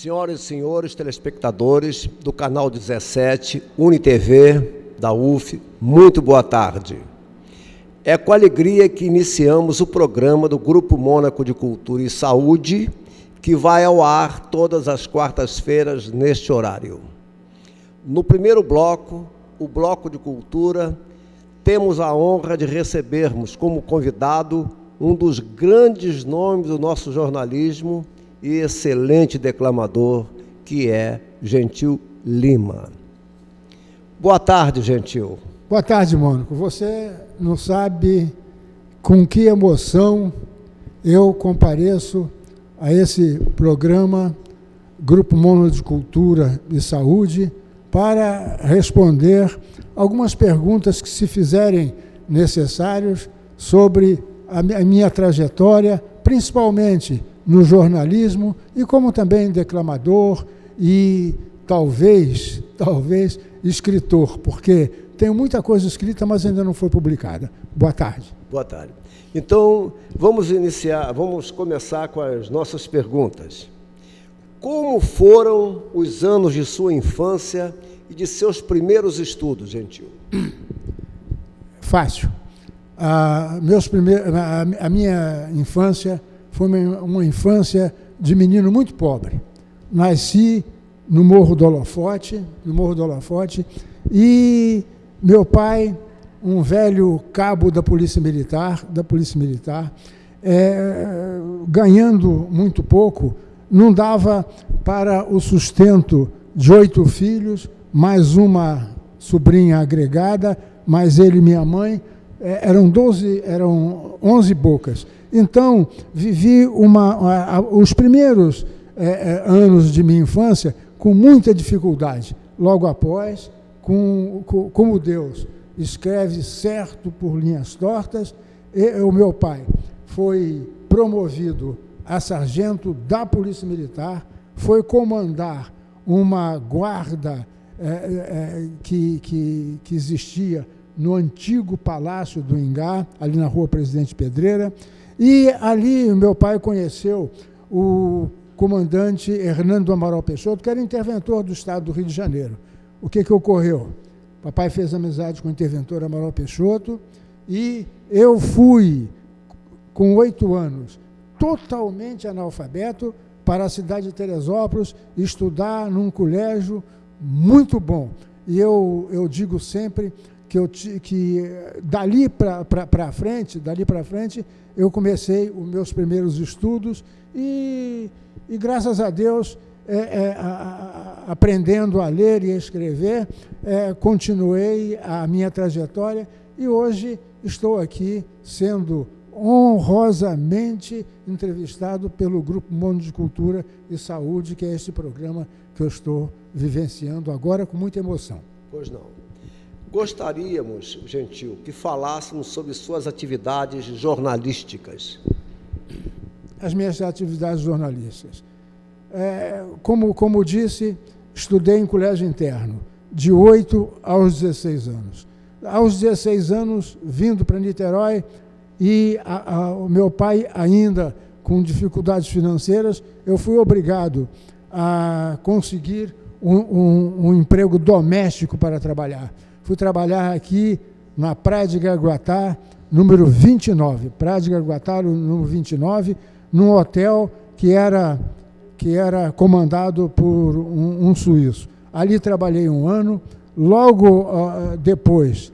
Senhoras e senhores telespectadores do canal 17, UniTV, da UF, muito boa tarde. É com alegria que iniciamos o programa do Grupo Mônaco de Cultura e Saúde, que vai ao ar todas as quartas-feiras neste horário. No primeiro bloco, o Bloco de Cultura, temos a honra de recebermos como convidado um dos grandes nomes do nosso jornalismo e excelente declamador, que é Gentil Lima. Boa tarde, Gentil. Boa tarde, Mônaco. Você não sabe com que emoção eu compareço a esse programa Grupo Mônaco de Cultura e Saúde para responder algumas perguntas que se fizerem necessárias sobre a minha trajetória, principalmente no jornalismo e como também declamador e talvez escritor, porque tenho muita coisa escrita, mas ainda não foi publicada. Boa tarde. Boa tarde. Então, vamos começar com as nossas perguntas. Como foram os anos de sua infância e de seus primeiros estudos, Gentil? Fácil. A minha infância foi uma infância de menino muito pobre. Nasci no Morro do Holofote, e meu pai, um velho cabo da Polícia Militar, ganhando muito pouco, não dava para o sustento de 8 filhos, mais uma sobrinha agregada, mais ele e minha mãe, eram 11 bocas. Então, vivi os primeiros anos de minha infância com muita dificuldade. Logo após, como Deus escreve certo por linhas tortas, o meu pai foi promovido a sargento da Polícia Militar, foi comandar uma guarda que existia no antigo Palácio do Ingá, ali na Rua Presidente Pedreira, e ali meu pai conheceu o comandante Hernando Amaral Peixoto, que era interventor do Estado do Rio de Janeiro. O que ocorreu? Papai fez amizade com o interventor Amaral Peixoto e eu fui, com 8 anos, totalmente analfabeto, para a cidade de Teresópolis, estudar num colégio muito bom. E eu digo sempre que dali para frente, eu comecei os meus primeiros estudos e graças a Deus, aprendendo a ler e a escrever, continuei a minha trajetória e hoje estou aqui sendo honrosamente entrevistado pelo Grupo Mônaco de Cultura e Saúde, que é esse programa que eu estou vivenciando agora com muita emoção. Pois não. Gostaríamos, Gentil, que falássemos sobre suas atividades jornalísticas. As minhas atividades jornalísticas. Como disse, estudei em colégio interno, de 8 aos 16 anos. Aos 16 anos, vindo para Niterói, e o meu pai ainda com dificuldades financeiras, eu fui obrigado a conseguir um emprego doméstico para trabalhar. Fui trabalhar aqui na Praia de Graguatá, número 29, Praia de Graguatá, número 29, num hotel que era comandado por um suíço. Ali trabalhei 1 ano, logo depois,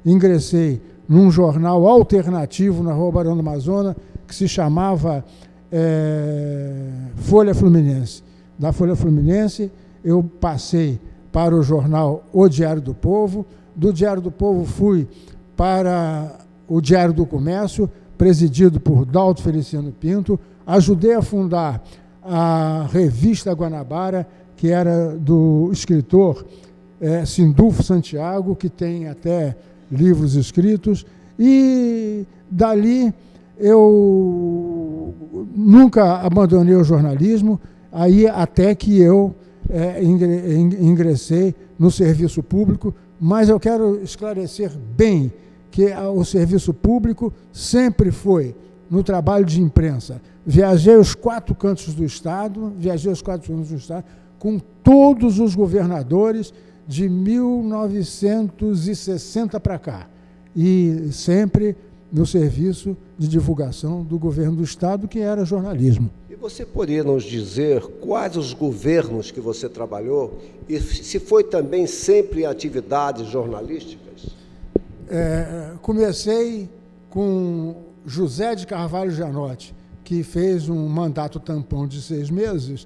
ingressei num jornal alternativo na Rua Barão do Amazonas, que se chamava Folha Fluminense. Da Folha Fluminense, eu passei para o jornal O Diário do Povo. Do Diário do Povo, fui para o Diário do Comércio, presidido por Dalto Feliciano Pinto. Ajudei a fundar a revista Guanabara, que era do escritor Sindulfo Santiago, que tem até livros escritos, e dali eu nunca abandonei o jornalismo, aí até que eu ingressei no serviço público, mas eu quero esclarecer bem que o serviço público sempre foi no trabalho de imprensa. Viajei os 4 cantos do Estado, com todos os governadores de 1960 para cá. E sempre no serviço de divulgação do governo do Estado, que era jornalismo. E você poderia nos dizer quais os governos que você trabalhou e se foi também sempre em atividades jornalísticas? Comecei com José de Carvalho Janotti, que fez um mandato tampão de 6 meses,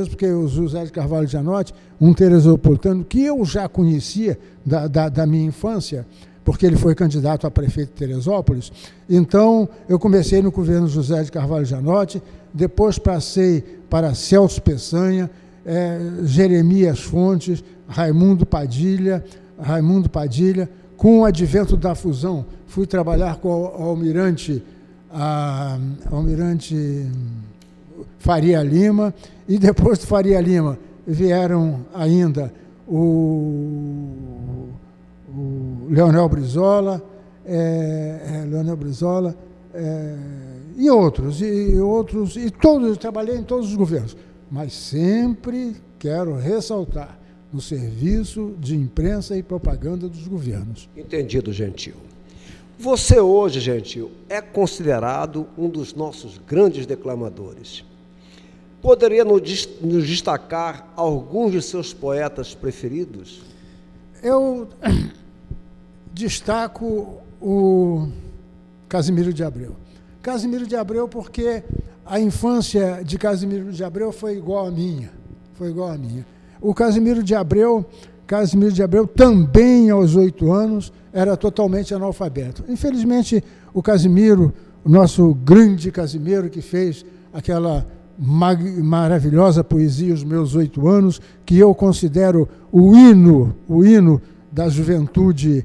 porque o José de Carvalho Janotti, um teresopolitano que eu já conhecia da minha infância, porque ele foi candidato a prefeito de Teresópolis. Então, eu comecei no governo José de Carvalho Janotti, depois passei para Celso Peçanha, Jeremias Fontes, Raimundo Padilha. Com o advento da fusão, fui trabalhar com o almirante Faria Lima, e depois do Faria Lima vieram ainda o Leonel Brizola, e outros, e todos, trabalhei em todos os governos, mas sempre quero ressaltar no serviço de imprensa e propaganda dos governos. Entendido, Gentil. Você hoje, Gentil, é considerado um dos nossos grandes declamadores. Poderia nos destacar alguns de seus poetas preferidos? Eu destaco o Casimiro de Abreu. Casimiro de Abreu porque a infância de Casimiro de Abreu foi igual à minha. O Casimiro de Abreu também aos 8 anos era totalmente analfabeto. Infelizmente, o Casimiro, o nosso grande Casimiro, que fez aquela maravilhosa poesia Os Meus 8 Anos, que eu considero o hino da juventude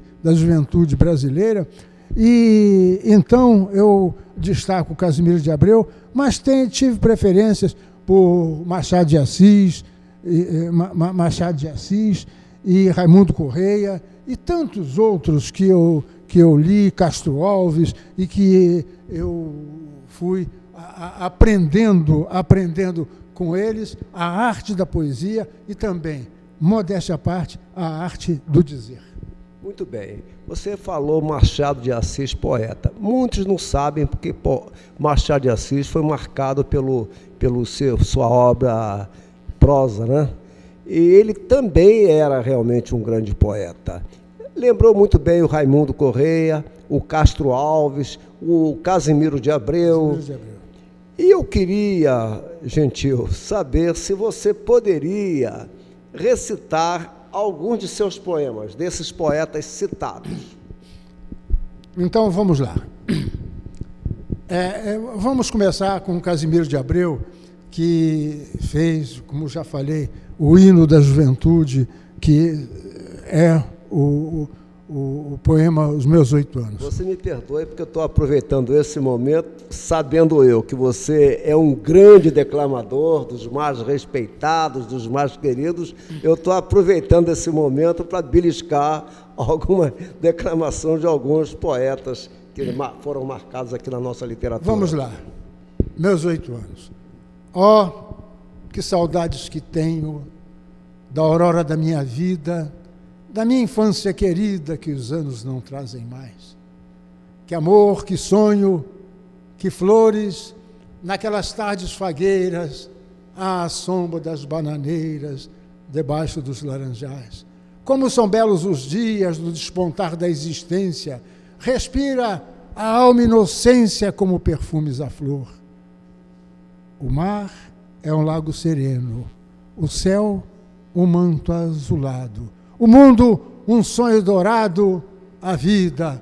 brasileira. E então eu destaco o Casimiro de Abreu, mas tive preferências por Machado de Assis e Raimundo Correia e tantos outros que eu li, Castro Alves, e que eu fui aprendendo com eles a arte da poesia e também, modéstia à parte, a arte do dizer. Muito bem. Você falou Machado de Assis, poeta. Muitos não sabem porque Machado de Assis foi marcado sua obra prosa, né? E ele também era realmente um grande poeta. Lembrou muito bem o Raimundo Correia, o Castro Alves, o Casimiro de Abreu. E eu queria, Gentil, saber se você poderia recitar alguns de seus poemas, desses poetas citados. Então, vamos lá. Vamos começar com o Casimiro de Abreu, que fez, como já falei, o hino da juventude, que é o poema Os Meus 8 Anos. Você me perdoe porque eu estou aproveitando esse momento, sabendo eu que você é um grande declamador, dos mais respeitados, dos mais queridos. Eu estou aproveitando esse momento para beliscar alguma declamação de alguns poetas que foram marcados aqui na nossa literatura. Vamos lá. Meus 8 anos. Oh, que saudades que tenho da aurora da minha vida, da minha infância querida que os anos não trazem mais. Que amor, que sonho, que flores, naquelas tardes fagueiras, à sombra das bananeiras, debaixo dos laranjais. Como são belos os dias do despontar da existência, respira a alma inocência como perfumes à flor. O mar é um lago sereno, o céu um manto azulado, o mundo um sonho dourado, a vida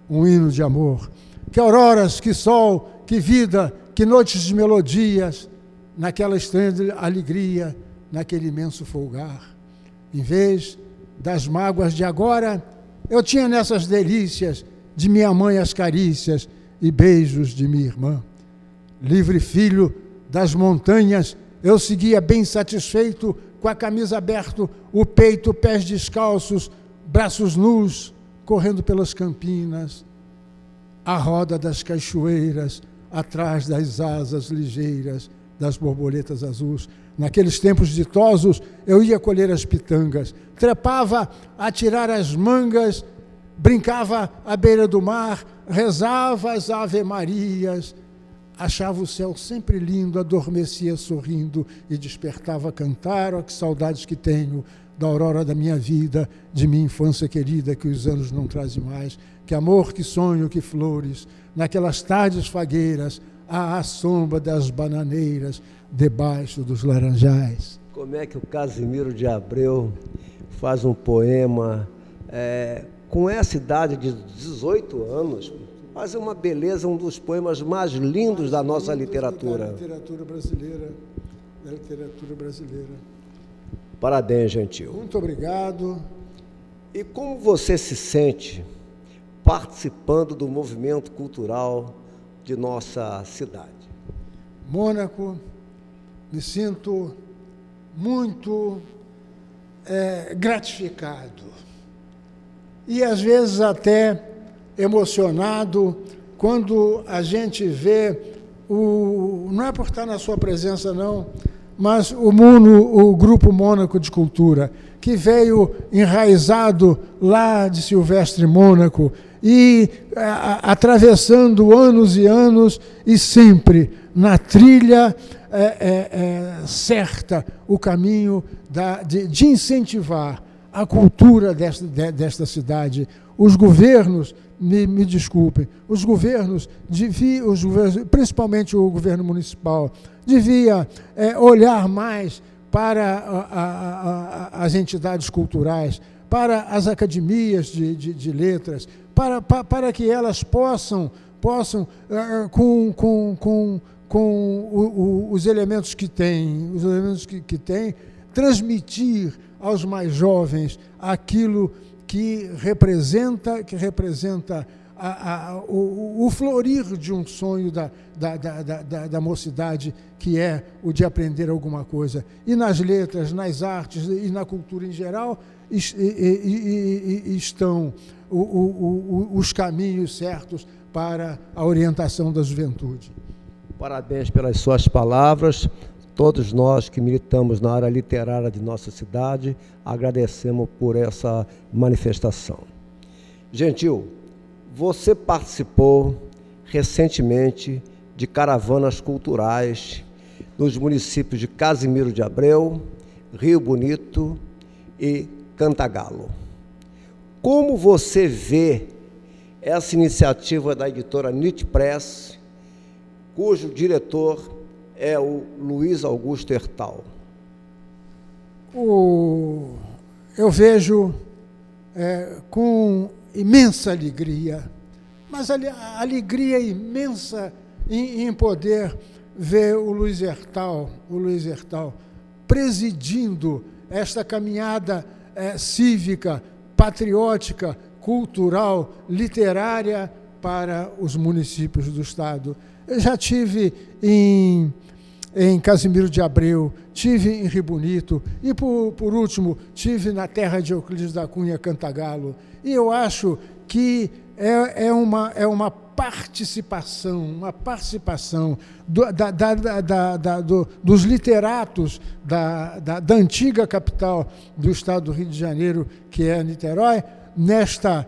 um hino de amor. Que auroras, que sol, que vida, que noites de melodias, naquela estranha alegria, naquele imenso folgar. Em vez das mágoas de agora, eu tinha nessas delícias de minha mãe as carícias e beijos de minha irmã. Livre filho das montanhas, eu seguia bem satisfeito, com a camisa aberta, o peito, pés descalços, braços nus, correndo pelas campinas. à roda das cachoeiras, atrás das asas ligeiras das borboletas azuis. Naqueles tempos ditosos, eu ia colher as pitangas, trepava a tirar as mangas, brincava à beira do mar, rezava as ave-marias, achava o céu sempre lindo, adormecia sorrindo e despertava a cantar. Oh, que saudades que tenho da aurora da minha vida, de minha infância querida, que os anos não trazem mais. Que amor, que sonho, que flores, naquelas tardes fagueiras, à sombra das bananeiras, debaixo dos laranjais. Como é que o Casimiro de Abreu faz um poema com essa idade de 18 anos, faz uma beleza, um dos poemas mais lindos da nossa literatura. Da literatura brasileira. Parabéns, Gentil. Muito obrigado. E como você se sente participando do movimento cultural de nossa cidade? Mônaco, me sinto muito gratificado e às vezes até emocionado quando a gente vê não é por estar na sua presença não, mas o Grupo Mônaco de Cultura, que veio enraizado lá de Silvestre Mônaco e atravessando anos e anos e sempre na trilha certa, o caminho de incentivar a cultura desta cidade. Os governos, me desculpem, os governos, principalmente o governo municipal, devia olhar mais para as entidades culturais, para as academias de letras, para que elas possam com os elementos que têm, transmitir aos mais jovens aquilo que representa o florir de um sonho da mocidade, que é o de aprender alguma coisa. E nas letras, nas artes e na cultura em geral estão os caminhos certos para a orientação da juventude. Parabéns pelas suas palavras. Todos nós que militamos na área literária de nossa cidade, agradecemos por essa manifestação. Gentil, você participou recentemente de caravanas culturais nos municípios de Casimiro de Abreu, Rio Bonito e Cantagalo. Como você vê essa iniciativa da editora Nit Press, cujo diretor é o Luiz Augusto Hertal? Eu vejo com imensa alegria, mas a alegria imensa em poder ver o Luiz Hertal presidindo esta caminhada cívica, patriótica, cultural, literária para os municípios do Estado. Eu já tive em Casimiro de Abreu, tive em Rio Bonito e, por último, tive na terra de Euclides da Cunha, Cantagalo. E eu acho que é uma participação dos literatos da antiga capital do estado do Rio de Janeiro, que é Niterói, nesta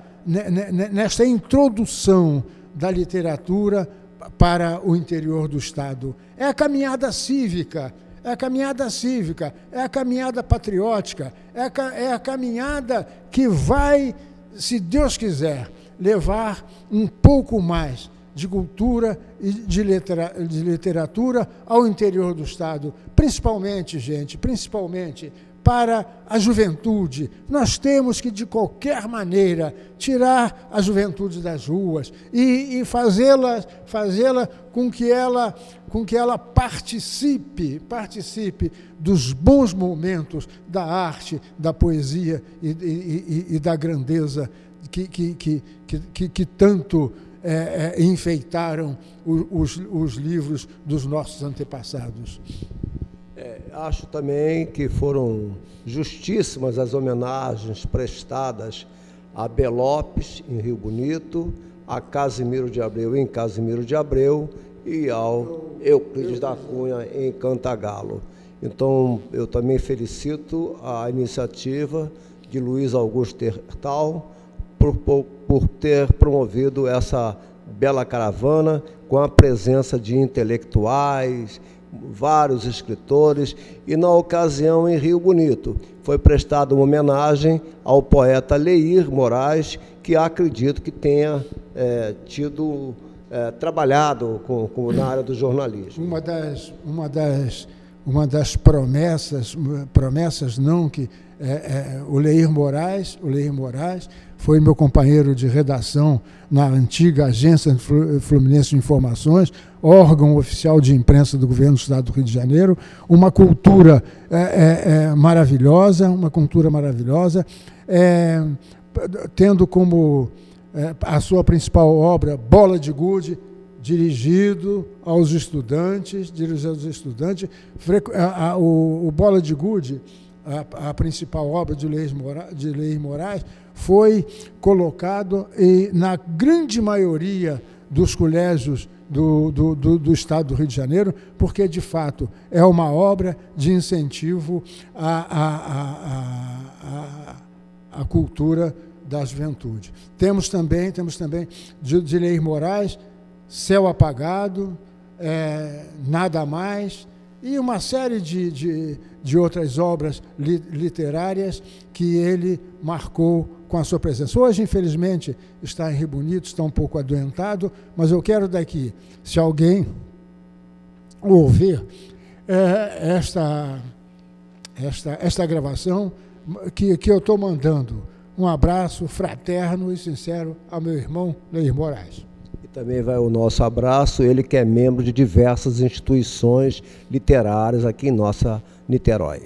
introdução da literatura para o interior do Estado. É a caminhada cívica, é a caminhada patriótica, é a caminhada que vai, se Deus quiser, levar um pouco mais de cultura e de literatura ao interior do Estado, principalmente para a juventude. Nós temos que, de qualquer maneira, tirar a juventude das ruas e fazê-la com que ela participe dos bons momentos da arte, da poesia e da grandeza que tanto enfeitaram os livros dos nossos antepassados. Acho também que foram justíssimas as homenagens prestadas a Bé Lopes, em Rio Bonito, a Casimiro de Abreu em Casimiro de Abreu e ao Euclides da Cunha em Cantagalo. Então, eu também felicito a iniciativa de Luiz Augusto Tertal por ter promovido essa bela caravana com a presença de intelectuais, vários escritores, e na ocasião em Rio Bonito foi prestada uma homenagem ao poeta Leir Moraes, que acredito que tenha trabalhado na área do jornalismo. Uma das promessas não, que o Leir Moraes foi meu companheiro de redação na antiga Agência Fluminense de Informações, órgão oficial de imprensa do governo do Estado do Rio de Janeiro, uma cultura maravilhosa, tendo como a sua principal obra Bola de Gude, dirigido aos estudantes. O Bola de Gude, a principal obra de Leir Moraes, foi colocado na grande maioria dos colégios do Estado do Rio de Janeiro, porque, de fato, é uma obra de incentivo à cultura da juventude. Temos também de Leir Moraes, Céu Apagado, Nada Mais, e uma série de outras obras literárias que ele marcou com a sua presença. Hoje, infelizmente, está em Rio Bonito, está um pouco adoentado, mas eu quero daqui, se alguém ouvir esta gravação, que eu estou mandando um abraço fraterno e sincero ao meu irmão Leir Moraes. E também vai o nosso abraço, ele que é membro de diversas instituições literárias aqui em nossa Niterói.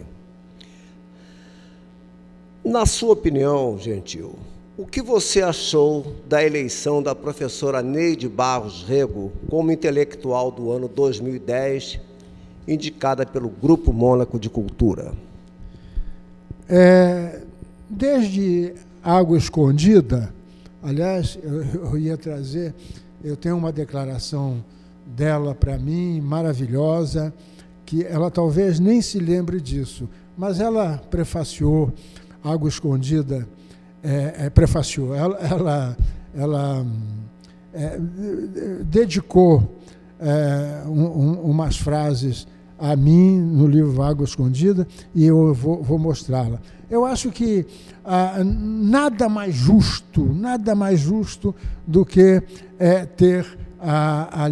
Na sua opinião, Gentil, o que você achou da eleição da professora Neide Barros Rego como intelectual do ano 2010, indicada pelo Grupo Mônaco de Cultura? Desde Água Escondida, aliás, eu ia trazer, eu tenho uma declaração dela para mim, maravilhosa, que ela talvez nem se lembre disso, mas ela prefaciou Água Escondida, ela dedicou umas frases a mim no livro Água Escondida, e eu vou mostrá-la. Eu acho que nada mais justo do que ter a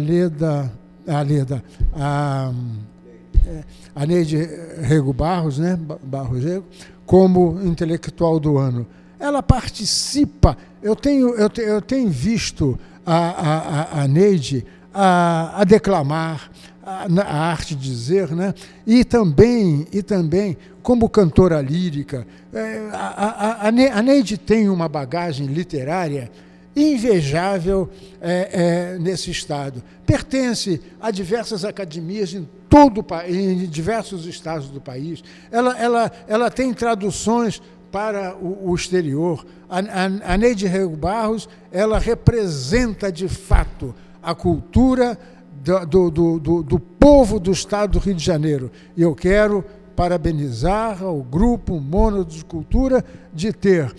Neide Rego Barros, né? Barros Rego, como intelectual do ano. Ela participa, eu tenho visto a Neide a declamar, a arte de dizer, né? E também como cantora lírica. A Neide tem uma bagagem literária invejável nesse estado. Pertence a diversas academias em diversos estados do país. Ela tem traduções para o exterior. A Neide Rego Barros, ela representa de fato a cultura do povo do Estado do Rio de Janeiro. E eu quero parabenizar o Grupo Mônaco de Cultura de ter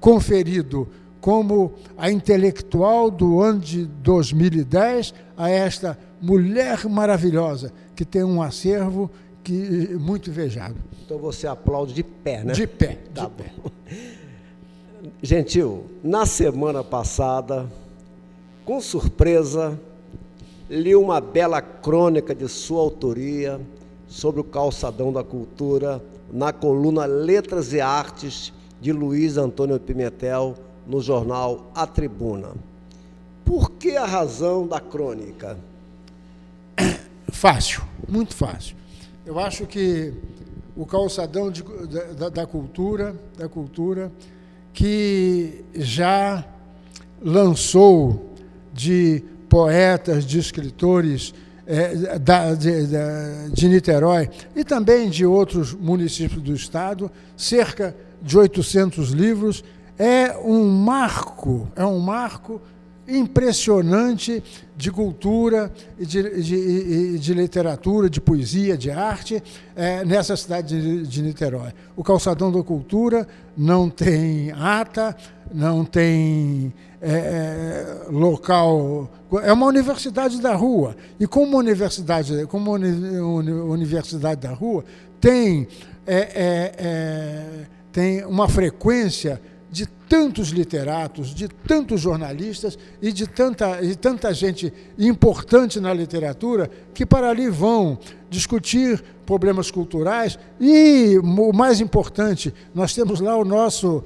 conferido como a intelectual do ano de 2010 a esta mulher maravilhosa, que tem um acervo muito invejado. Então você aplaude de pé, né? De pé. Tá bom. Gentil, na semana passada, com surpresa, li uma bela crônica de sua autoria sobre o Calçadão da Cultura na coluna Letras e Artes de Luiz Antônio Pimentel, no jornal A Tribuna. Por que a razão da crônica? Fácil, muito fácil. Eu acho que o Calçadão da Cultura, que já lançou de poetas, de escritores de Niterói e também de outros municípios do estado, cerca de 800 livros, é um marco impressionante de cultura, de literatura, de poesia, de arte, nessa cidade de Niterói. O Calçadão da Cultura não tem ata, não tem local... É uma universidade da rua. E como universidade da rua, tem uma frequência de tantos literatos, de tantos jornalistas e de tanta gente importante na literatura que para ali vão discutir problemas culturais e, o mais importante, nós temos lá o nosso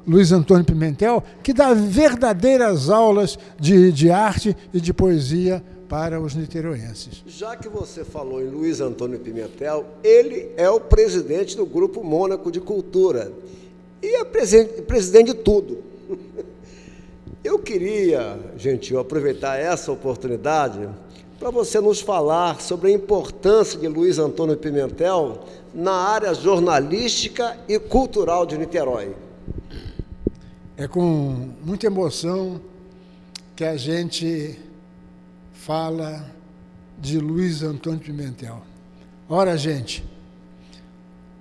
Luiz Antônio Pimentel, que dá verdadeiras aulas de arte e de poesia para os niteroenses. Já que você falou em Luiz Antônio Pimentel, ele é o presidente do Grupo Mônaco de Cultura. E é presidente de tudo. Eu queria, Gentil, aproveitar essa oportunidade para você nos falar sobre a importância de Luiz Antônio Pimentel na área jornalística e cultural de Niterói. É com muita emoção que a gente fala de Luiz Antônio Pimentel. Ora, gente,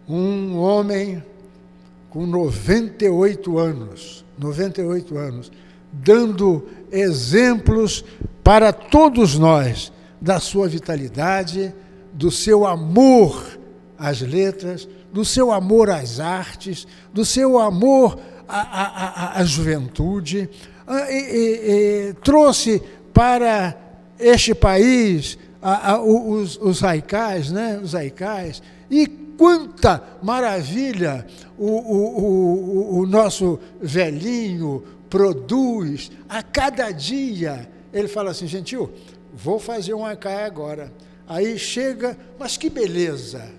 um homem com 98 anos, dando exemplos para todos nós da sua vitalidade, do seu amor às letras, do seu amor às artes, do seu amor à juventude, trouxe para este país os haikais, né? Os haikais, e quanta maravilha o nosso velhinho produz a cada dia. Ele fala assim: Gentil, vou fazer um haikai agora. Aí chega, mas que beleza,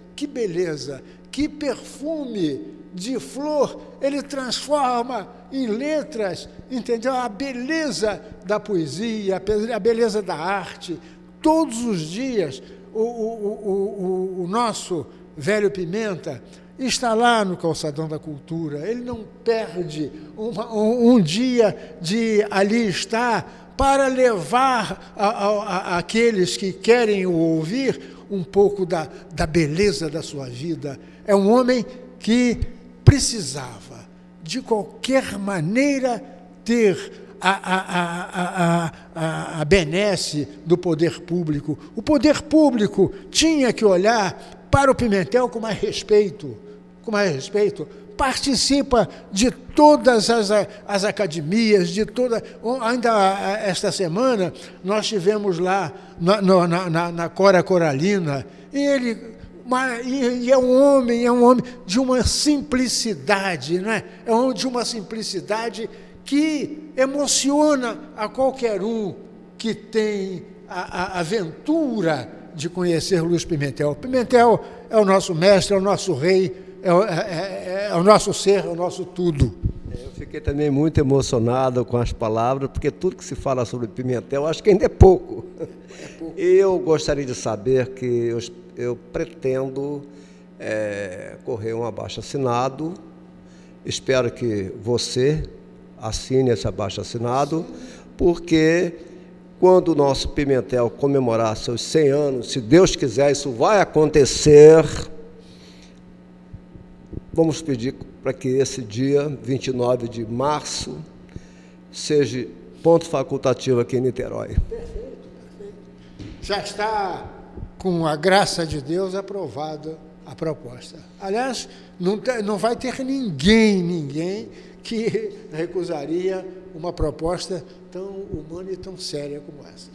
que perfume de flor ele transforma em letras, entendeu? A beleza da poesia, a beleza da arte. Todos os dias o nosso velho Pimenta está lá no Calçadão da Cultura. Ele não perde um dia de ali estar para levar àqueles que querem o ouvir um pouco da beleza da sua vida. É um homem que precisava, de qualquer maneira, ter a benesse do poder público. O poder público tinha que olhar para o Pimentel com mais respeito, participa de todas as academias, ainda esta semana nós tivemos lá na Cora Coralina, e é um homem de uma simplicidade, né? De uma simplicidade que emociona a qualquer um que tem a aventura de conhecer Luiz Pimentel. Pimentel é o nosso mestre, é o nosso rei, é o nosso ser, é o nosso tudo. Eu fiquei também muito emocionado com as palavras, porque tudo que se fala sobre Pimentel, acho que ainda é pouco. E eu gostaria de saber que eu pretendo correr um abaixo-assinado. Espero que você assine esse abaixo-assinado, porque quando o nosso Pimentel comemorar seus 100 anos, se Deus quiser, isso vai acontecer. Vamos pedir para que esse dia, 29 de março, seja ponto facultativo aqui em Niterói. Perfeito. Já está, com a graça de Deus, aprovada a proposta. Aliás, não vai ter ninguém que recusaria uma proposta tão humana e tão séria como essa.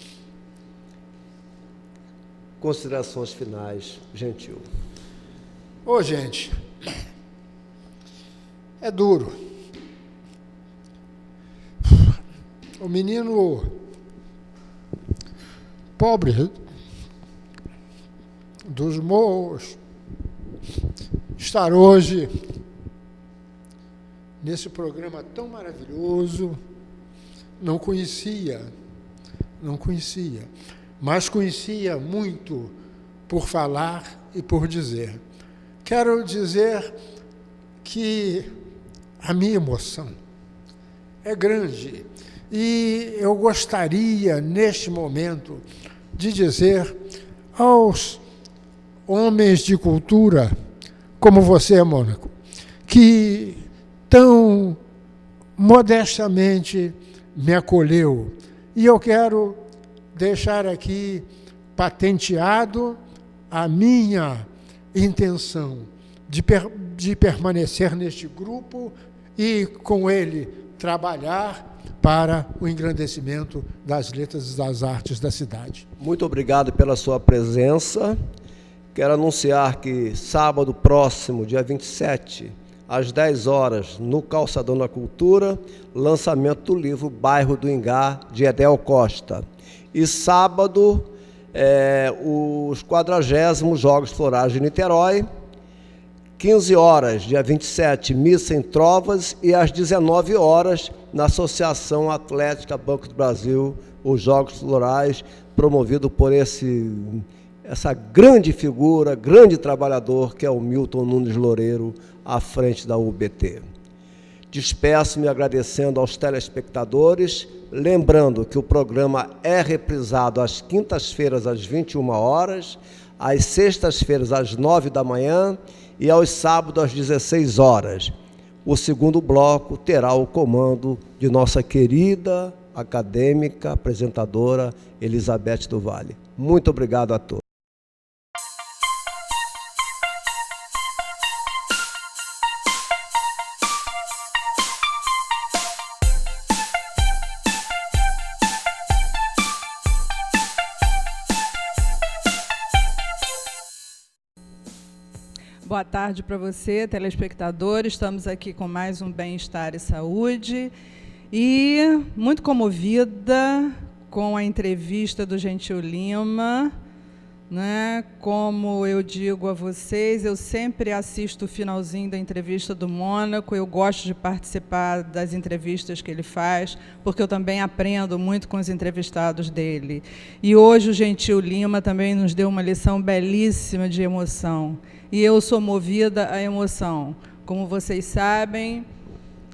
Considerações finais, Gentil. Gente, é duro. O menino pobre dos morros estar hoje nesse programa tão maravilhoso, não conhecia, mas conhecia muito por falar e por dizer. Quero dizer que a minha emoção é grande. E eu gostaria, neste momento, de dizer aos homens de cultura, como você, Mônaco, que tão modestamente me acolheu. E eu quero deixar aqui patenteado a minha intenção de permanecer neste grupo e, com ele, trabalhar para o engrandecimento das letras e das artes da cidade. Muito obrigado pela sua presença. Quero anunciar que sábado próximo, dia 27, às 10 horas, no Calçadão da Cultura, lançamento do livro Bairro do Ingá, de Edel Costa. E sábado, os 40º Jogos Florais de Niterói, 15 horas, dia 27, missa em Trovas, e às 19 horas, na Associação Atlética Banco do Brasil, os Jogos Florais, promovido por essa grande figura, grande trabalhador, que é o Milton Nunes Loureiro, à frente da UBT. Despeço-me agradecendo aos telespectadores, lembrando que o programa é reprisado às quintas-feiras, às 21 horas, às sextas-feiras, às 9 da manhã, e aos sábados, às 16 horas. O segundo bloco terá o comando de nossa querida acadêmica, apresentadora, Elizabeth do Vale. Muito obrigado a todos. Boa tarde para você, telespectador. Estamos aqui com mais um Bem-Estar e Saúde. E muito comovida com a entrevista do Gentil Lima, né? Como eu digo a vocês, eu sempre assisto o finalzinho da entrevista do Mônaco, eu gosto de participar das entrevistas que ele faz, porque eu também aprendo muito com os entrevistados dele. E hoje o Gentil Lima também nos deu uma lição belíssima de emoção. E eu sou movida à emoção. Como vocês sabem,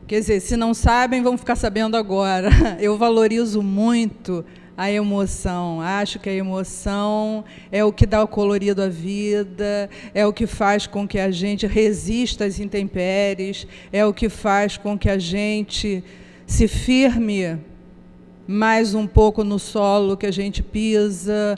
quer dizer, se não sabem, vão ficar sabendo agora. Eu valorizo muito a emoção. Acho que a emoção é o que dá o colorido à vida, é o que faz com que a gente resista às intempéries, é o que faz com que a gente se firme mais um pouco no solo que a gente pisa,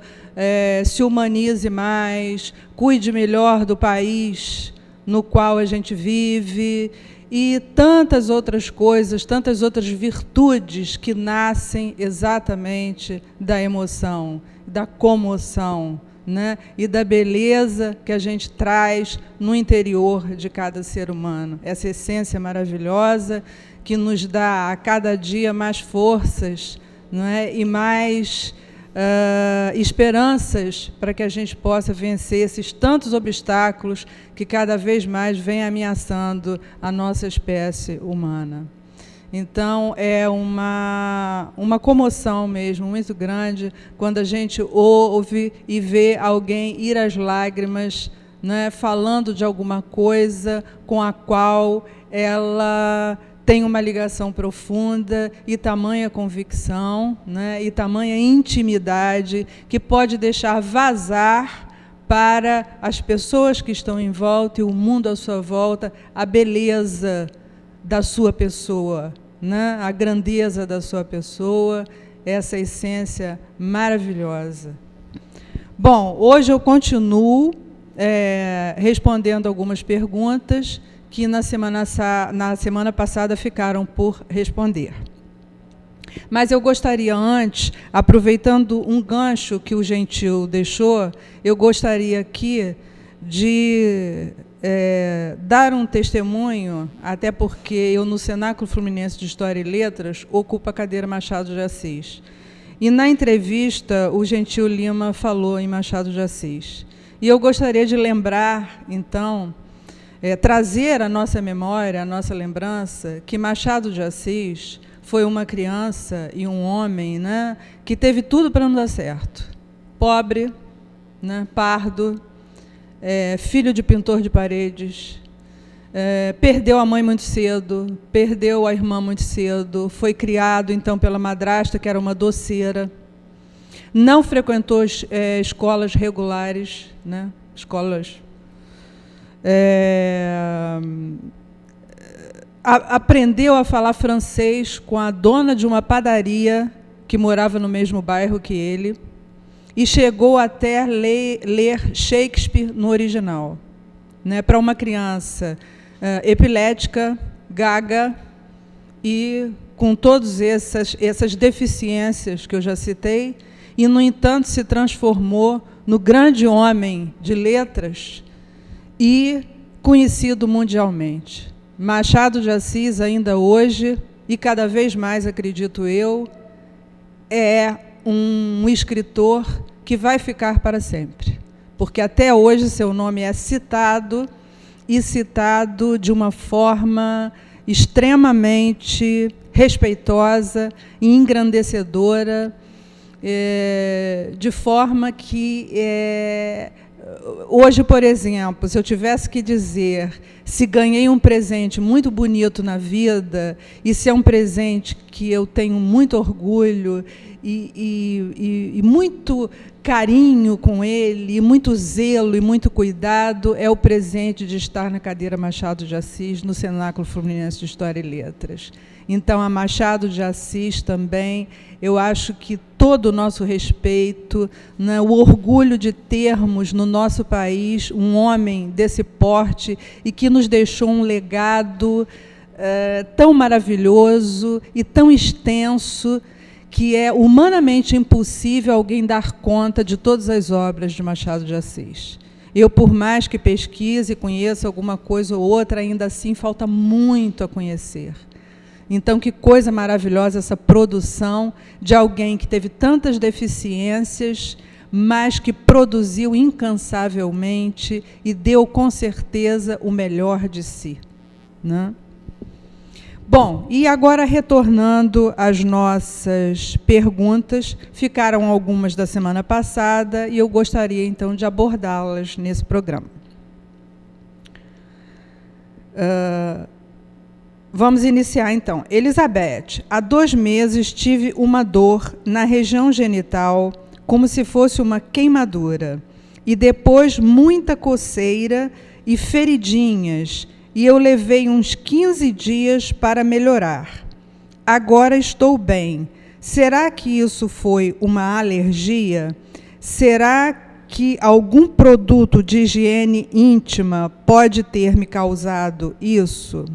se humanize mais, cuide melhor do país no qual a gente vive, e tantas outras coisas, tantas outras virtudes que nascem exatamente da emoção, da comoção, né? E da beleza que a gente traz no interior de cada ser humano. Essa essência maravilhosa que nos dá a cada dia mais forças, não é? E mais esperanças para que a gente possa vencer esses tantos obstáculos que cada vez mais vêm ameaçando a nossa espécie humana. Então, é uma comoção mesmo, muito grande, quando a gente ouve e vê alguém ir às lágrimas, né, falando de alguma coisa com a qual ela tem uma ligação profunda e tamanha convicção, né, e tamanha intimidade que pode deixar vazar para as pessoas que estão em volta e o mundo à sua volta a beleza da sua pessoa, né, a grandeza da sua pessoa, essa essência maravilhosa. Bom, hoje eu continuo respondendo algumas perguntas que na semana passada ficaram por responder. Mas eu gostaria antes, aproveitando um gancho que o Gentil deixou, eu gostaria aqui de dar um testemunho, até porque eu, no Cenáculo Fluminense de História e Letras, ocupo a cadeira Machado de Assis. E, na entrevista, o Gentil Lima falou em Machado de Assis. E eu gostaria de lembrar, então, trazer à nossa memória, à nossa lembrança, que Machado de Assis foi uma criança e um homem, né, que teve tudo para não dar certo. Pobre, né, pardo, filho de pintor de paredes, perdeu a mãe muito cedo, perdeu a irmã muito cedo, foi criado, então, pela madrasta, que era uma doceira, não frequentou escolas regulares, né? Escolas... aprendeu a falar francês com a dona de uma padaria que morava no mesmo bairro que ele, e chegou até ler Shakespeare no original. Né? Para uma criança epilética, gaga e com todas essas deficiências que eu já citei, e, no entanto, se transformou no grande homem de letras e conhecido mundialmente. Machado de Assis, ainda hoje, e cada vez mais, acredito eu, é um escritor que vai ficar para sempre, porque até hoje seu nome é citado, e citado de uma forma extremamente respeitosa e engrandecedora, de forma que... Hoje, por exemplo, se eu tivesse que dizer se ganhei um presente muito bonito na vida, e se é um presente que eu tenho muito orgulho e muito carinho com ele, e muito zelo e muito cuidado, é o presente de estar na cadeira Machado de Assis, no Cenáculo Fluminense de História e Letras. Então, a Machado de Assis também, eu acho que todo o nosso respeito, né, o orgulho de termos no nosso país um homem desse porte e que nos deixou um legado tão maravilhoso e tão extenso, que é humanamente impossível alguém dar conta de todas as obras de Machado de Assis. Eu, por mais que pesquise e conheça alguma coisa ou outra, ainda assim falta muito a conhecer. Então, que coisa maravilhosa essa produção de alguém que teve tantas deficiências, mas que produziu incansavelmente e deu, com certeza, o melhor de si. Né? Bom, e agora, retornando às nossas perguntas, ficaram algumas da semana passada, e eu gostaria, então, de abordá-las nesse programa. Vamos iniciar, então. Elizabeth, há 2 meses tive uma dor na região genital, como se fosse uma queimadura, e depois muita coceira e feridinhas, e eu levei uns 15 dias para melhorar. Agora estou bem. Será que isso foi uma alergia? Será que algum produto de higiene íntima pode ter me causado isso?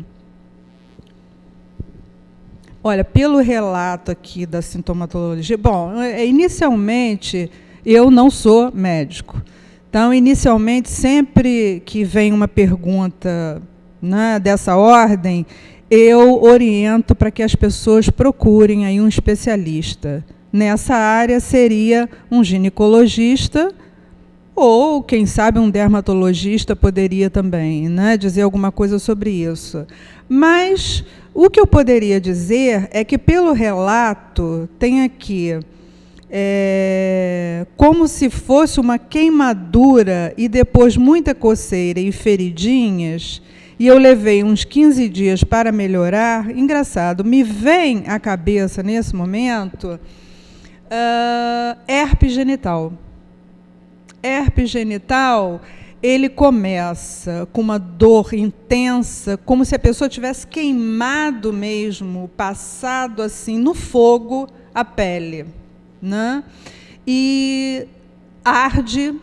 Olha, pelo relato aqui da sintomatologia... Bom, inicialmente, eu não sou médico. Então, inicialmente, sempre que vem uma pergunta, né, dessa ordem, eu oriento para que as pessoas procurem aí um especialista. Nessa área seria um ginecologista ou, quem sabe, um dermatologista poderia também, né, dizer alguma coisa sobre isso. Mas o que eu poderia dizer é que, pelo relato, tem aqui como se fosse uma queimadura e depois muita coceira e feridinhas, e eu levei uns 15 dias para melhorar. Engraçado, me vem à cabeça, nesse momento, herpes genital. Herpes genital, ele começa com uma dor intensa, como se a pessoa tivesse queimado mesmo, passado assim no fogo a pele, né? E arde,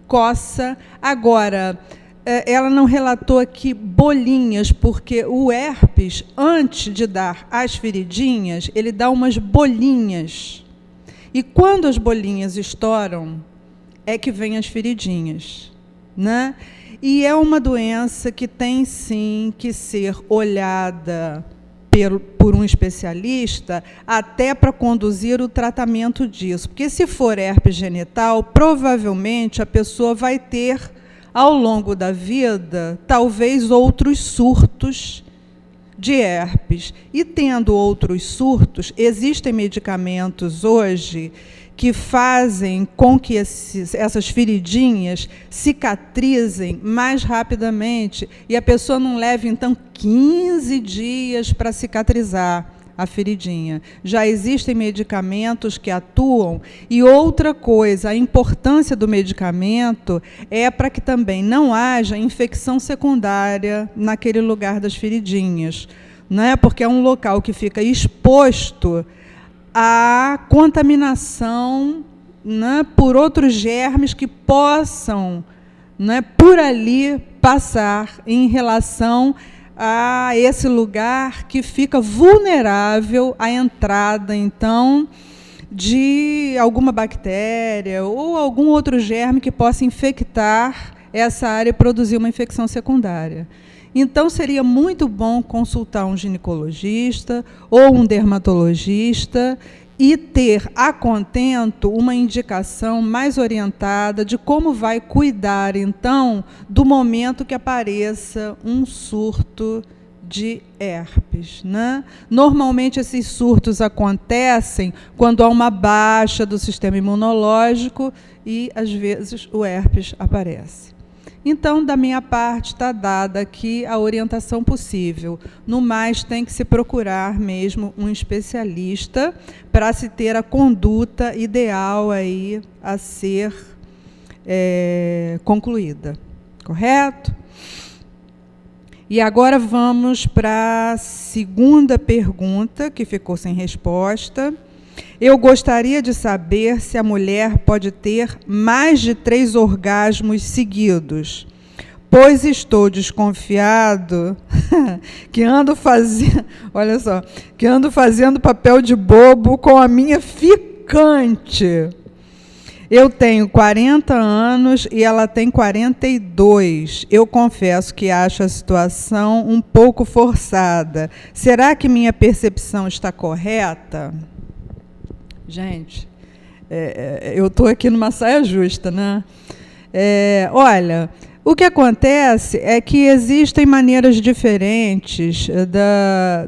coça. Agora, ela não relatou aqui bolinhas, porque o herpes, antes de dar as feridinhas, ele dá umas bolinhas. E quando as bolinhas estouram, é que vem as feridinhas, né? E é uma doença que tem, sim, que ser olhada por um especialista, até para conduzir o tratamento disso. Porque, se for herpes genital, provavelmente a pessoa vai ter, ao longo da vida, talvez outros surtos de herpes. E, tendo outros surtos, existem medicamentos hoje que fazem com que essas feridinhas cicatrizem mais rapidamente e a pessoa não leve, então, 15 dias para cicatrizar a feridinha. Já existem medicamentos que atuam. E outra coisa, a importância do medicamento é para que também não haja infecção secundária naquele lugar das feridinhas, né? Porque é um local que fica exposto à contaminação, né, por outros germes que possam, né, por ali passar em relação a esse lugar que fica vulnerável à entrada, então, de alguma bactéria ou algum outro germe que possa infectar essa área e produzir uma infecção secundária. Então, seria muito bom consultar um ginecologista ou um dermatologista e ter, a contento, uma indicação mais orientada de como vai cuidar, então, do momento que apareça um surto de herpes, né? Normalmente, esses surtos acontecem quando há uma baixa do sistema imunológico e, às vezes, o herpes aparece. Então, da minha parte, está dada aqui a orientação possível. No mais, tem que se procurar mesmo um especialista para se ter a conduta ideal aí a ser concluída. Correto? E agora vamos para a segunda pergunta, que ficou sem resposta. Eu gostaria de saber se a mulher pode ter mais de 3 orgasmos seguidos, pois estou desconfiado que ando fazendo, olha só, que ando fazendo papel de bobo com a minha ficante. Eu tenho 40 anos e ela tem 42. Eu confesso que acho a situação um pouco forçada. Será que minha percepção está correta? Gente, eu estou aqui numa saia justa, né? Olha, o que acontece é que existem maneiras diferentes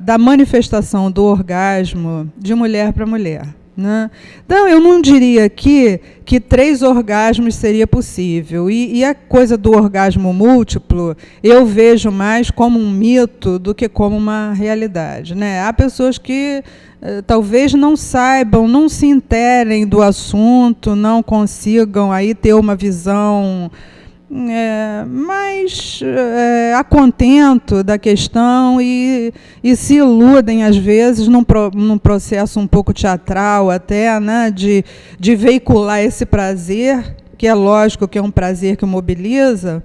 da manifestação do orgasmo de mulher para mulher, né? Então, eu não diria aqui que 3 orgasmos seria possível. E a coisa do orgasmo múltiplo, eu vejo mais como um mito do que como uma realidade, né? Há pessoas que talvez não saibam, não se interem do assunto, não consigam aí ter uma visão mais a contento da questão e se iludem, às vezes, num processo um pouco teatral até, né, de veicular esse prazer, que é lógico que é um prazer que mobiliza,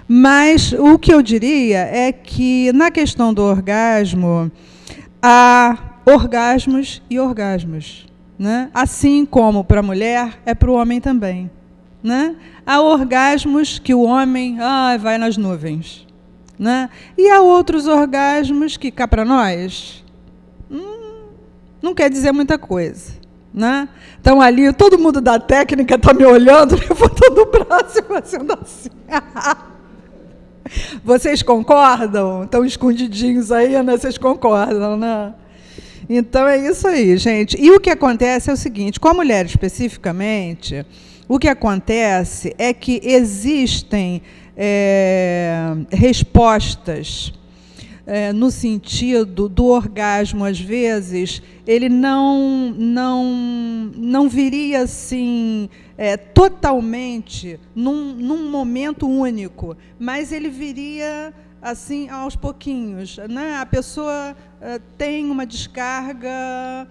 mas o que eu diria é que, na questão do orgasmo, há orgasmos e orgasmos, né? Assim como para a mulher, é para o homem também, né? Há orgasmos que o homem vai nas nuvens, né? E há outros orgasmos que, cá para nós, não quer dizer muita coisa, né? Então, ali, todo mundo da técnica está me olhando, levantando o braço e fazendo assim. Vocês concordam? Estão escondidinhos aí, né? Vocês concordam, né? Então, é isso aí, gente. E o que acontece é o seguinte, com a mulher especificamente, o que acontece é que existem respostas no sentido do orgasmo, às vezes, ele não viria assim totalmente num momento único, mas ele viria assim aos pouquinhos, né? A pessoa tem uma descarga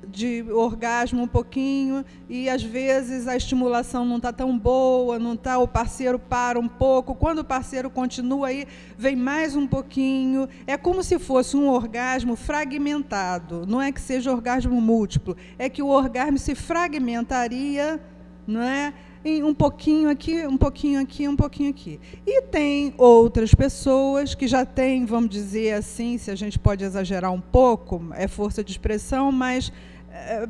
de orgasmo um pouquinho e, às vezes, a estimulação não está tão boa, não tá, o parceiro para um pouco, quando o parceiro continua aí, vem mais um pouquinho, é como se fosse um orgasmo fragmentado, não é que seja orgasmo múltiplo, é que o orgasmo se fragmentaria, não é? Em um pouquinho aqui, um pouquinho aqui, um pouquinho aqui. E tem outras pessoas que já têm, vamos dizer assim, se a gente pode exagerar um pouco, é força de expressão, mas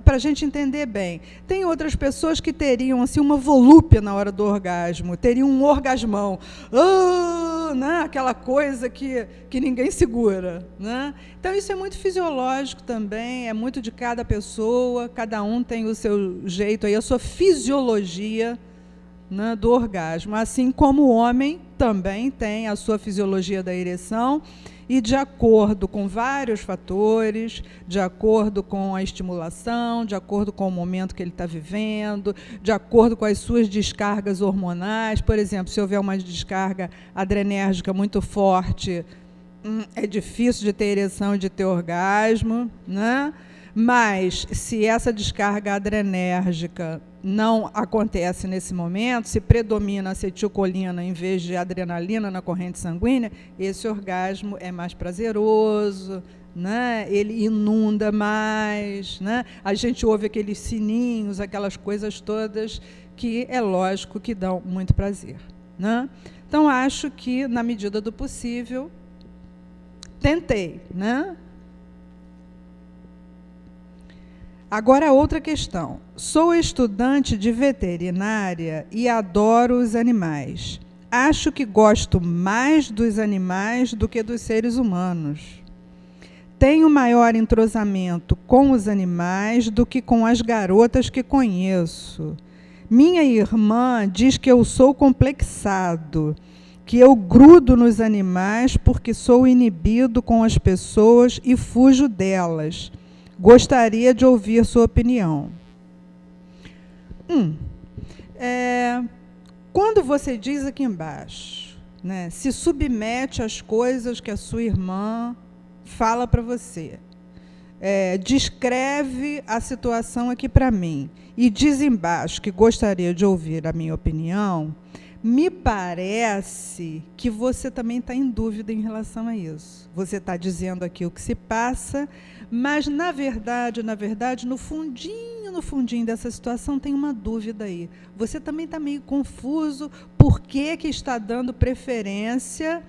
para a gente entender bem. Tem outras pessoas que teriam assim, uma volúpia na hora do orgasmo, teriam um orgasmão, né? Aquela coisa que ninguém segura. Né? Então, isso é muito fisiológico também, é muito de cada pessoa, cada um tem o seu jeito, aí, a sua fisiologia, né, do orgasmo, assim como o homem também tem a sua fisiologia da ereção, e de acordo com vários fatores, de acordo com a estimulação, de acordo com o momento que ele está vivendo, de acordo com as suas descargas hormonais. Por exemplo, se houver uma descarga adrenérgica muito forte, é difícil de ter ereção e de ter orgasmo, né? Mas, se essa descarga adrenérgica não acontece nesse momento, se predomina a acetilcolina em vez de adrenalina na corrente sanguínea, esse orgasmo é mais prazeroso, né? Ele inunda mais, né? A gente ouve aqueles sininhos, aquelas coisas todas que é lógico que dão muito prazer. Né? Então, acho que, na medida do possível, tentei, né? Agora, outra questão. Sou estudante de veterinária e adoro os animais. Acho que gosto mais dos animais do que dos seres humanos. Tenho maior entrosamento com os animais do que com as garotas que conheço. Minha irmã diz que eu sou complexado, que eu grudo nos animais porque sou inibido com as pessoas e fujo delas. Gostaria de ouvir sua opinião. Quando você diz aqui embaixo, né, se submete às coisas que a sua irmã fala para você, descreve a situação aqui para mim e diz embaixo que gostaria de ouvir a minha opinião, me parece que você também está em dúvida em relação a isso. Você está dizendo aqui o que se passa, mas, na verdade, no fundinho dessa situação, tem uma dúvida aí. Você também está meio confuso por que está dando preferência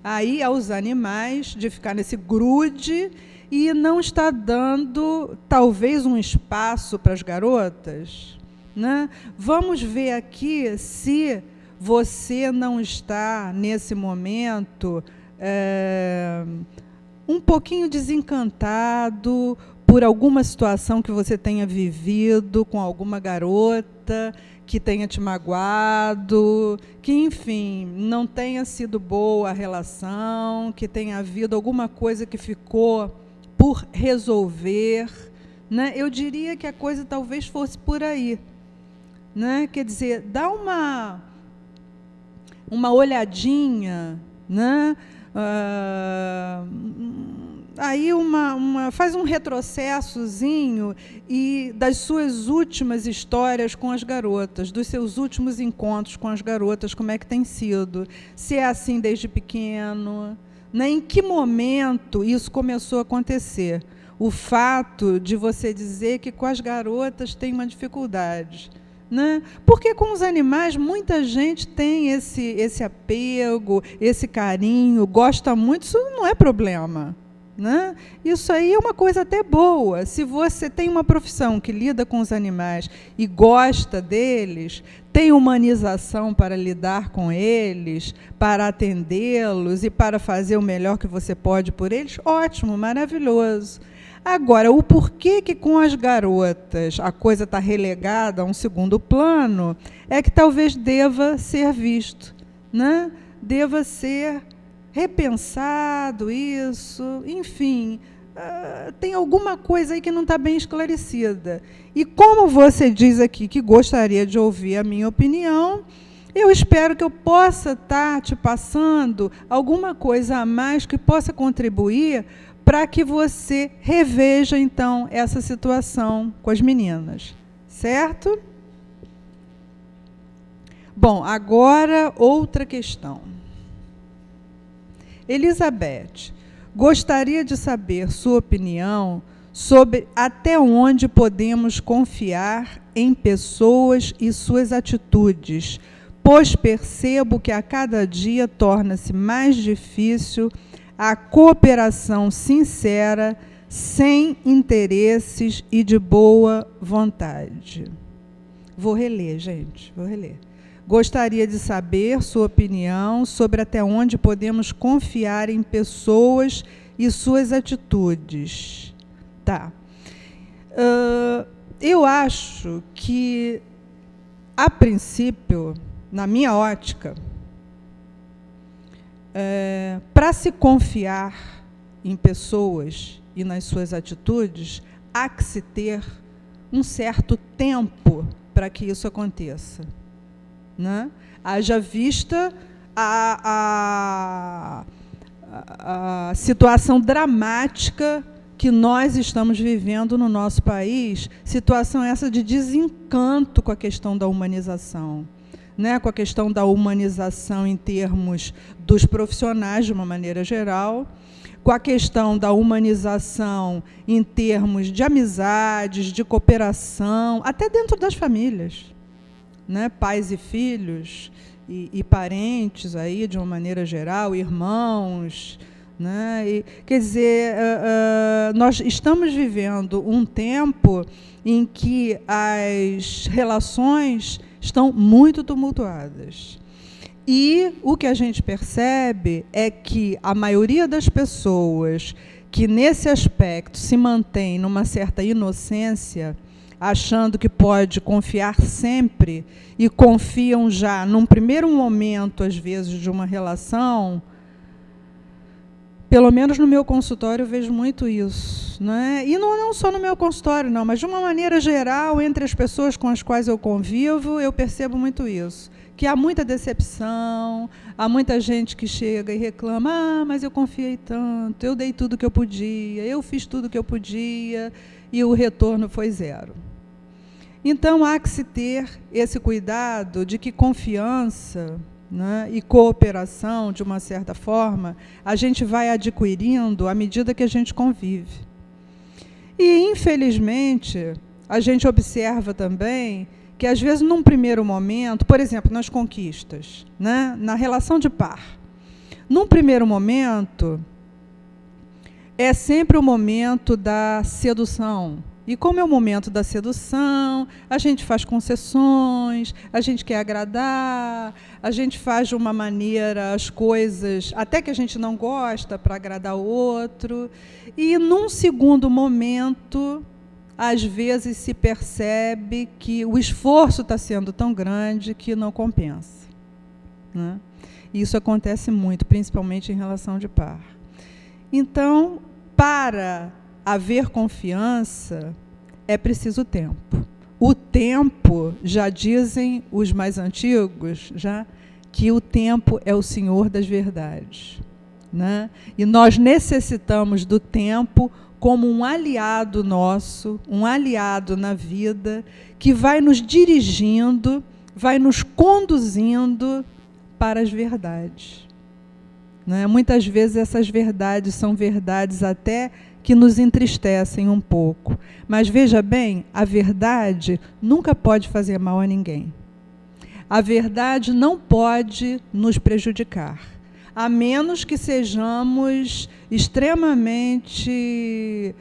aí aos animais, de ficar nesse grude, e não está dando, talvez, um espaço para as garotas. Né? Vamos ver aqui se você não está, nesse momento, um pouquinho desencantado por alguma situação que você tenha vivido com alguma garota que tenha te magoado, que, enfim, não tenha sido boa a relação, que tenha havido alguma coisa que ficou por resolver. Né? Eu diria que a coisa talvez fosse por aí. Né? Quer dizer, dá uma olhadinha, né? Aí faz um retrocessozinho e das suas últimas histórias com as garotas, dos seus últimos encontros com as garotas, como é que tem sido? Se é assim desde pequeno, né? Em que momento isso começou a acontecer? O fato de você dizer que com as garotas tem uma dificuldade. Né? Porque com os animais muita gente tem esse apego, esse carinho, gosta muito, isso não é problema. Né? Isso aí é uma coisa até boa. Se você tem uma profissão que lida com os animais e gosta deles, tem humanização para lidar com eles, para atendê-los e para fazer o melhor que você pode por eles, ótimo, maravilhoso. Agora, o porquê que com as garotas a coisa está relegada a um segundo plano é que talvez deva ser visto, né? Deva ser repensado isso, enfim, tem alguma coisa aí que não está bem esclarecida. E como você diz aqui que gostaria de ouvir a minha opinião, eu espero que eu possa estar te passando alguma coisa a mais que possa contribuir para que você reveja, então, essa situação com as meninas. Certo? Bom, agora outra questão. Elizabeth, gostaria de saber sua opinião sobre até onde podemos confiar em pessoas e suas atitudes, pois percebo que a cada dia torna-se mais difícil a cooperação sincera sem interesses e de boa vontade. Vou reler, gente, vou reler. Gostaria de saber sua opinião sobre até onde podemos confiar em pessoas e suas atitudes. Tá. Eu acho que, a princípio, na minha ótica, para se confiar em pessoas e nas suas atitudes, há que se ter um certo tempo para que isso aconteça, né? Haja vista a situação dramática que nós estamos vivendo no nosso país, situação essa de desencanto com a questão da humanização, né? Com a questão da humanização em termos dos profissionais, de uma maneira geral, com a questão da humanização em termos de amizades, de cooperação, até dentro das famílias, né? Pais e filhos e parentes, aí, de uma maneira geral, irmãos, né? E, quer dizer, nós estamos vivendo um tempo em que as relações estão muito tumultuadas. E o que a gente percebe é que a maioria das pessoas que, nesse aspecto, se mantém numa certa inocência, achando que pode confiar sempre, e confiam já, num primeiro momento, às vezes, de uma relação, pelo menos no meu consultório eu vejo muito isso, né? E não só no meu consultório, não, mas de uma maneira geral, entre as pessoas com as quais eu convivo, eu percebo muito isso. Que há muita decepção, há muita gente que chega e reclama, mas eu confiei tanto, eu dei tudo que eu podia, eu fiz tudo que eu podia, e o retorno foi zero. Então, há que se ter esse cuidado de que confiança, né, e cooperação, de uma certa forma, a gente vai adquirindo à medida que a gente convive. E, infelizmente, a gente observa também que, às vezes, num primeiro momento, por exemplo, nas conquistas, né, na relação de par, num primeiro momento, é sempre o momento da sedução. E como é o momento da sedução, a gente faz concessões, a gente quer agradar, a gente faz de uma maneira as coisas, até que a gente não gosta, para agradar o outro. E, num segundo momento, às vezes se percebe que o esforço está sendo tão grande que não compensa, né? Isso acontece muito, principalmente em relação de par. Então, para haver confiança, é preciso tempo. O tempo, já dizem os mais antigos, já, que o tempo é o senhor das verdades, né? E nós necessitamos do tempo como um aliado nosso, um aliado na vida, que vai nos dirigindo, vai nos conduzindo para as verdades, né? Muitas vezes essas verdades são verdades até que nos entristecem um pouco. Mas, veja bem, a verdade nunca pode fazer mal a ninguém. A verdade não pode nos prejudicar, a menos que sejamos extremamente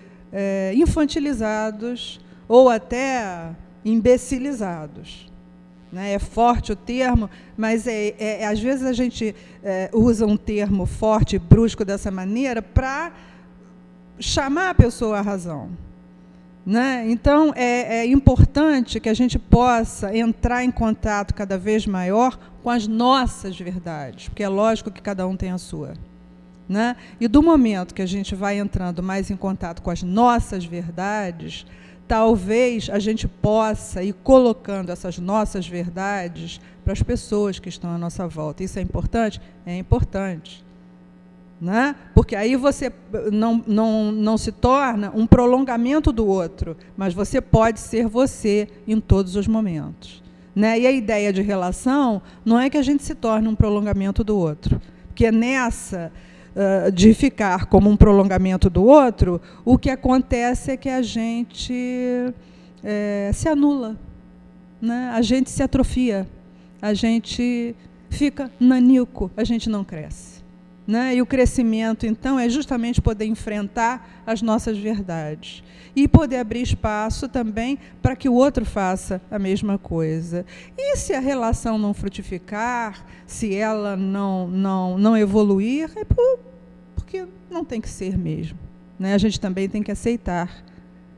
infantilizados ou até imbecilizados, né? É forte o termo, mas às vezes a gente usa um termo forte e brusco dessa maneira para chamar a pessoa à razão, né? Então, é importante que a gente possa entrar em contato cada vez maior com as nossas verdades, porque é lógico que cada um tem a sua, né? E do momento que a gente vai entrando mais em contato com as nossas verdades, talvez a gente possa ir colocando essas nossas verdades para as pessoas que estão à nossa volta. Isso é importante? É importante, né? Porque aí você não se torna um prolongamento do outro, mas você pode ser você em todos os momentos, né? E a ideia de relação não é que a gente se torne um prolongamento do outro, porque nessa de ficar como um prolongamento do outro, o que acontece é que a gente se anula, né? A gente se atrofia, a gente fica nanico, a gente não cresce, né? E o crescimento, então, é justamente poder enfrentar as nossas verdades. E poder abrir espaço também para que o outro faça a mesma coisa. E se a relação não frutificar, se ela não evoluir, é porque não tem que ser mesmo, né? A gente também tem que aceitar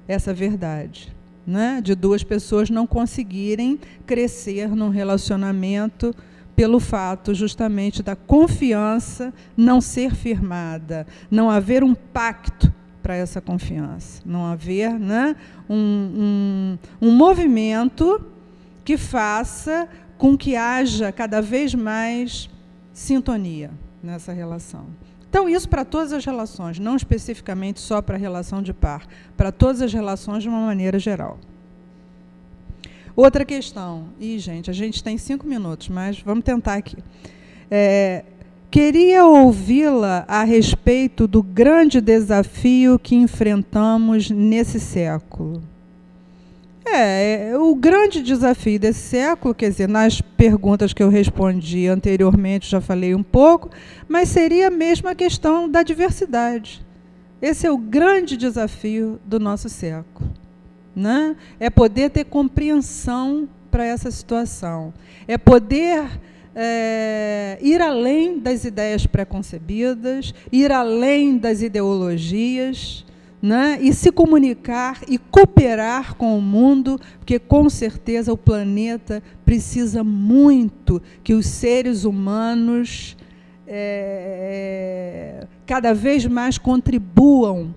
essa verdade, né? De duas pessoas não conseguirem crescer num relacionamento pelo fato justamente da confiança não ser firmada, não haver um pacto para essa confiança, não haver, né, um movimento que faça com que haja cada vez mais sintonia nessa relação. Então, isso para todas as relações, não especificamente só para a relação de par, para todas as relações de uma maneira geral. Outra questão, gente, a gente tem 5 minutos, mas vamos tentar aqui. Queria ouvi-la a respeito do grande desafio que enfrentamos nesse século. O grande desafio desse século, quer dizer, nas perguntas que eu respondi anteriormente, já falei um pouco, mas seria mesmo a questão da diversidade. Esse é o grande desafio do nosso século, né? É poder ter compreensão para essa situação. É poder ir além das ideias preconcebidas, ir além das ideologias, né? E se comunicar e cooperar com o mundo, porque, com certeza, o planeta precisa muito que os seres humanos cada vez mais contribuam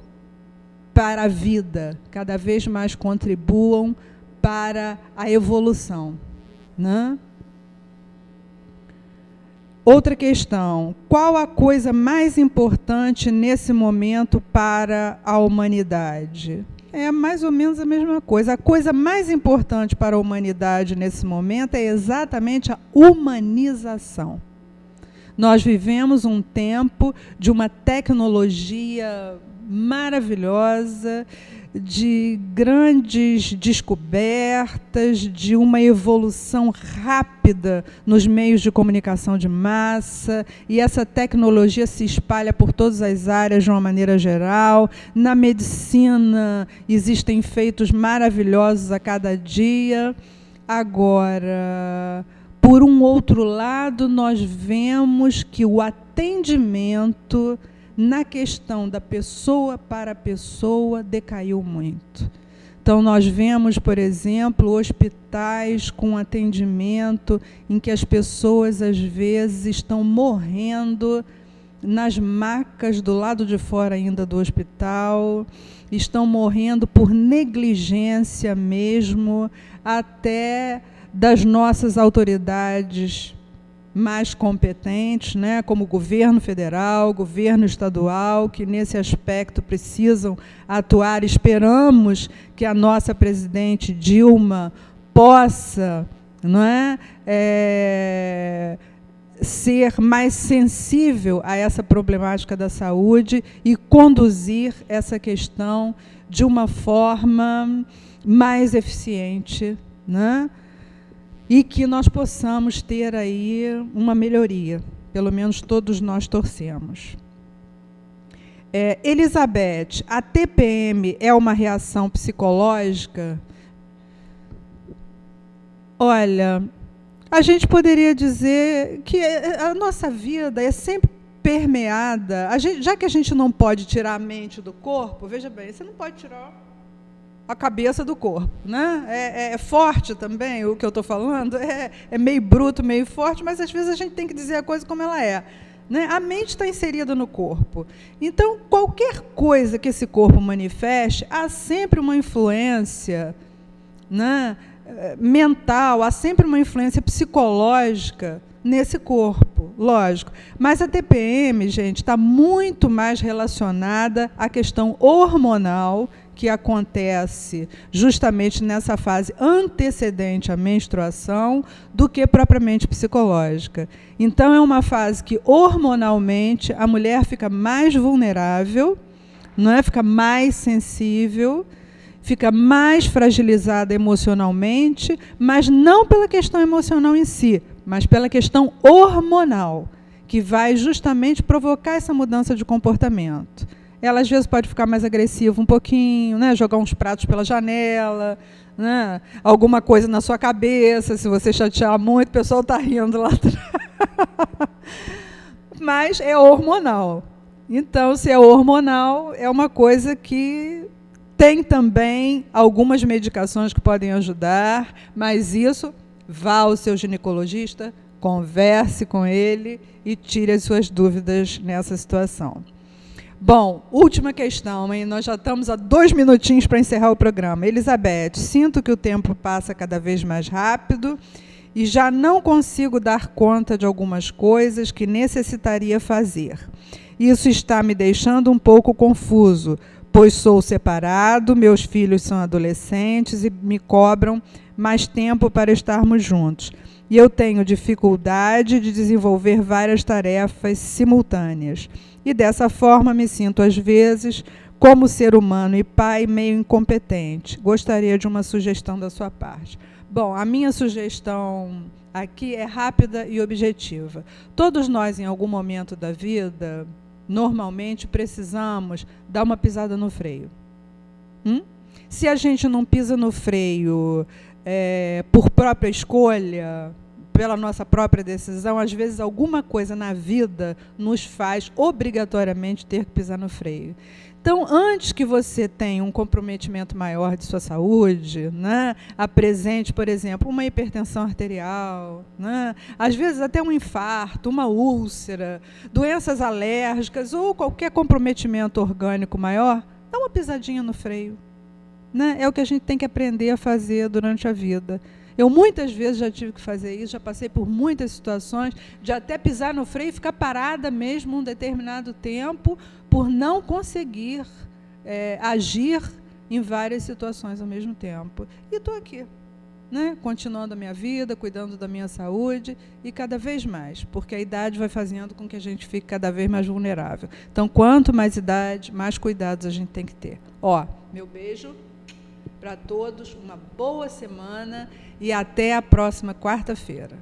para a vida, cada vez mais contribuam para a evolução, né? Outra questão, qual a coisa mais importante nesse momento para a humanidade? É mais ou menos a mesma coisa. A coisa mais importante para a humanidade nesse momento é exatamente a humanização. Nós vivemos um tempo de uma tecnologia maravilhosa, de grandes descobertas, de uma evolução rápida nos meios de comunicação de massa, e essa tecnologia se espalha por todas as áreas de uma maneira geral. Na medicina existem feitos maravilhosos a cada dia. Agora, por um outro lado, nós vemos que o atendimento na questão da pessoa para a pessoa decaiu muito. Então, nós vemos, por exemplo, hospitais com atendimento em que as pessoas, às vezes, estão morrendo nas macas do lado de fora ainda do hospital, estão morrendo por negligência mesmo, até das nossas autoridades mais competentes, né, como o governo federal, governo estadual, que nesse aspecto precisam atuar. Esperamos que a nossa presidente Dilma possa, não é, ser mais sensível a essa problemática da saúde e conduzir essa questão de uma forma mais eficiente, né? E que nós possamos ter aí uma melhoria, pelo menos todos nós torcemos. Elizabeth, a TPM é uma reação psicológica? Olha, a gente poderia dizer que a nossa vida é sempre permeada, já que a gente não pode tirar a mente do corpo, veja bem, você não pode tirar a cabeça do corpo, né? É forte também o que eu estou falando, é meio bruto, meio forte, mas às vezes a gente tem que dizer a coisa como ela é, né? A mente está inserida no corpo. Então, qualquer coisa que esse corpo manifeste, há sempre uma influência, né, mental, há sempre uma influência psicológica nesse corpo, lógico. Mas a TPM, gente, está muito mais relacionada à questão hormonal, que acontece justamente nessa fase antecedente à menstruação, do que propriamente psicológica. Então, é uma fase que, hormonalmente, a mulher fica mais vulnerável, não é? Fica mais sensível, fica mais fragilizada emocionalmente, mas não pela questão emocional em si, mas pela questão hormonal. que vai justamente provocar essa mudança de comportamento. Ela, às vezes, pode ficar mais agressiva um pouquinho, né? Jogar uns pratos pela janela, né? Alguma coisa na sua cabeça, se você chatear muito, o pessoal está rindo lá atrás. Mas é hormonal. Então, se é hormonal, é uma coisa que tem também algumas medicações que podem ajudar, mas isso, vá ao seu ginecologista, converse com ele e tire as suas dúvidas nessa situação. Bom, última questão, hein? Nós já estamos a 2 minutinhos para encerrar o programa. Elizabeth, sinto que o tempo passa cada vez mais rápido e já não consigo dar conta de algumas coisas que necessitaria fazer. Isso está me deixando um pouco confuso, pois sou separado, meus filhos são adolescentes e me cobram mais tempo para estarmos juntos. E eu tenho dificuldade de desenvolver várias tarefas simultâneas. E dessa forma me sinto, às vezes, como ser humano e pai, meio incompetente. Gostaria de uma sugestão da sua parte. Bom, a minha sugestão aqui é rápida e objetiva. Todos nós, em algum momento da vida, normalmente precisamos dar uma pisada no freio. Se a gente não pisa no freio por própria escolha, pela nossa própria decisão, às vezes alguma coisa na vida nos faz obrigatoriamente ter que pisar no freio. Então, antes que você tenha um comprometimento maior de sua saúde, né, apresente, por exemplo, uma hipertensão arterial, né, às vezes até um infarto, uma úlcera, doenças alérgicas ou qualquer comprometimento orgânico maior, dá uma pisadinha no freio. Né? É o que a gente tem que aprender a fazer durante a vida. Eu muitas vezes já tive que fazer isso, já passei por muitas situações de até pisar no freio e ficar parada mesmo um determinado tempo por não conseguir agir em várias situações ao mesmo tempo. E estou aqui, né? Continuando a minha vida, cuidando da minha saúde e cada vez mais, porque a idade vai fazendo com que a gente fique cada vez mais vulnerável. Então, quanto mais idade, mais cuidados a gente tem que ter. Meu beijo para todos, uma boa semana e até a próxima quarta-feira.